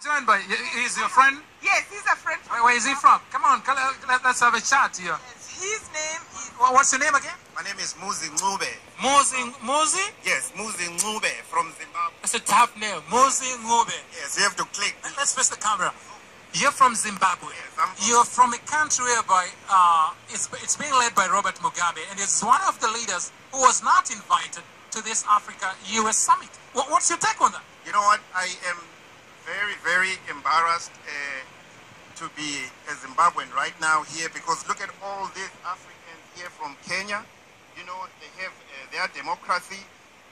joined by, he's your friend? Yes, he's a friend. Where is he from? Come on, let's have a chat here. Yes, his name is... What's your name again? My name is Muzi Ngube. Muzi? Yes, Muzi Ngube from Zimbabwe. That's a tough name, Muzi Ngube. Yes, you have to click. Let's face the camera. You're from Zimbabwe. Yes, You're from a country whereby it's being led by Robert Mugabe, and it's one of the leaders who was not invited to this Africa-US summit. What's your take on that? You know what? I am very, very embarrassed to be a Zimbabwean right now here, because look at all these Africans here from Kenya. You know, they have their democracy.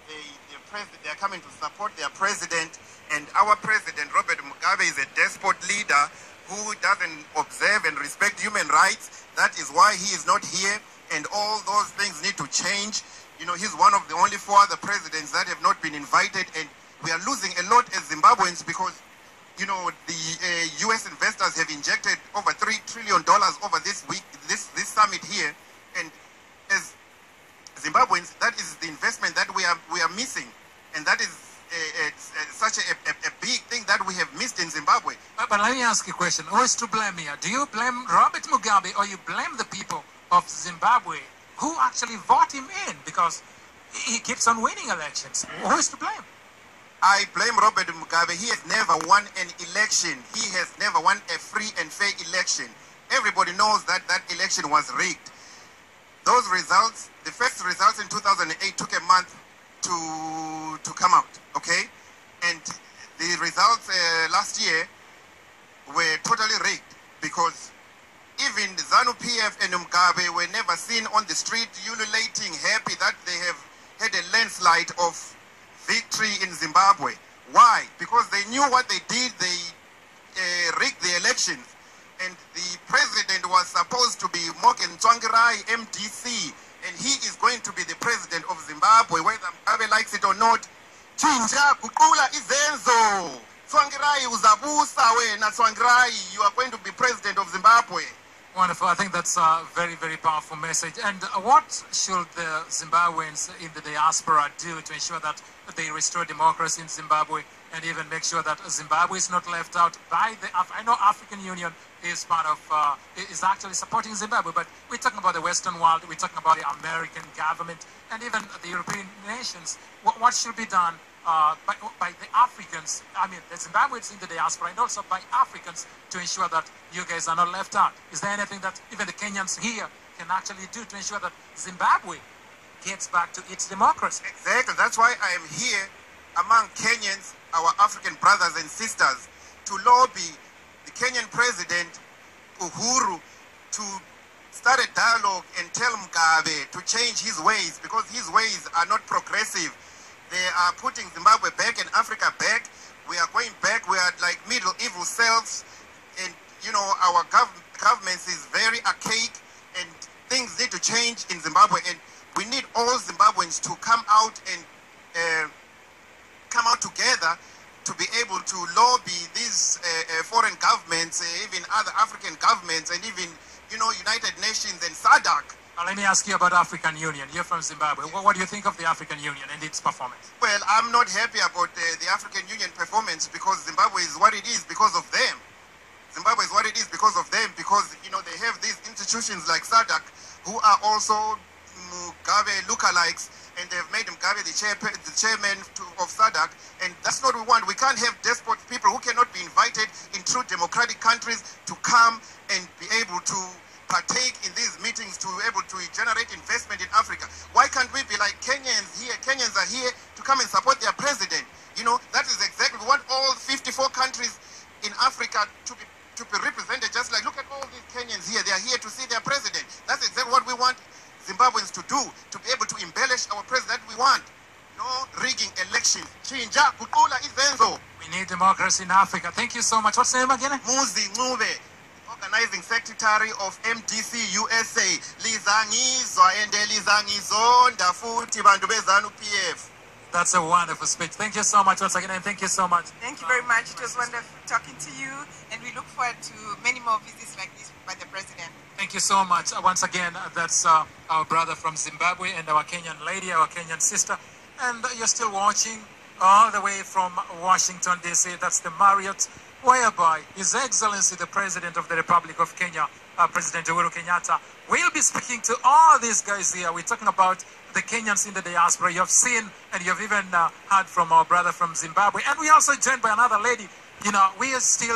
They are coming to support their president, and our president, Robert Mugabe, is a despot leader who doesn't observe and respect human rights. That is why he is not here, and all those things need to change. You know, he's one of the only 4 other presidents that have not been invited, and we are losing a lot as Zimbabweans because, you know, the U.S. investors have injected over $3 trillion over this summit here, and as Zimbabweans, that is the investment that we are missing, and that is such a big thing that we have missed in Zimbabwe. But let me ask you a question. Who is to blame here? Do you blame Robert Mugabe, or you blame the people of Zimbabwe who actually vote him in because he keeps on winning elections? Who is to blame? I blame Robert Mugabe. He has never won an election. He has never won a free and fair election. Everybody knows that that election was rigged. Those results, the first results in 2008 took a month to come out, okay? And the results last year were totally rigged because even the ZANU-PF and Mugabe were never seen on the street ululating, happy that they have had a landslide of victory in Zimbabwe. Why? Because they knew what they did. They rigged the elections. And the president was supposed to be Morgan Tsvangirai, MDC, and he is going to be the president of Zimbabwe, whether Mugabe likes it or not. Chinja kukula izenzo. Tsvangirai uzabusa wena Tsvangirai, you are going to be president of Zimbabwe. Wonderful. I think that's a very, very powerful message. And what should the Zimbabweans in the diaspora do to ensure that they restore democracy in Zimbabwe and even make sure that Zimbabwe is not left out by the... I know African Union is part of, is actually supporting Zimbabwe, but we're talking about the Western world, we're talking about the American government, and even the European nations. What should be done by the Africans, I mean the Zimbabweans in the diaspora, and also by Africans to ensure that you guys are not left out? Is there anything that even the Kenyans here can actually do to ensure that Zimbabwe gets back to its democracy? Exactly. That's why I am here among Kenyans, our African brothers and sisters, to lobby the Kenyan president, Uhuru, to start a dialogue and tell Mugabe to change his ways, because his ways are not progressive. They are putting Zimbabwe back and Africa back. We are going back. We are like medieval selves. And, you know, our government is very archaic, and things need to change in Zimbabwe. And we need all Zimbabweans to come out and come out together to be able to lobby these foreign governments, even other African governments, and even, you know, United Nations and SADC. Let me ask you about African Union. You're from Zimbabwe. What do you think of the African Union and its performance? Well, I'm not happy about the African Union performance, because Zimbabwe is what it is because of them. Zimbabwe is what it is because of them, because, you know, they have these institutions like SADC who are also Mugabe lookalikes, and they've made Mugabe the chairman of SADC, and that's not what we want. We can't have despot people who cannot be invited in true democratic countries to come and be able to partake in these meetings to be able to generate investment in Africa. Why can't we be like Kenyans here? Kenyans are here to come and support their president. You know, that is exactly, we want all 54 countries in Africa to be represented, just like, look at all these Kenyans here. They are here to see their president. That's exactly what we want Zimbabweans to do, to be able to embellish our president we want. No rigging elections. Chinja kukula izenzo. We need democracy in Africa. Thank you so much. What's the name again? Muzi Ngube, Organizing Secretary of MDC USA. Lizangizwa ende lizangizonda futhi bantu beZANU-PF. That's a wonderful speech. Thank you so much once again, and thank you so much. Thank you very much. It was wonderful talking to you, and we look forward to many more visits like this by the president. Thank you so much. Once again, that's our brother from Zimbabwe and our Kenyan lady, our Kenyan sister. And you're still watching all the way from Washington, D.C. That's the Marriott, whereby His Excellency, the President of the Republic of Kenya, President Uhuru Kenyatta, will be speaking to all these guys here. We're talking about the Kenyans in the diaspora. You have seen and you have even heard from our brother from Zimbabwe. And we're also joined by another lady. You know, we are still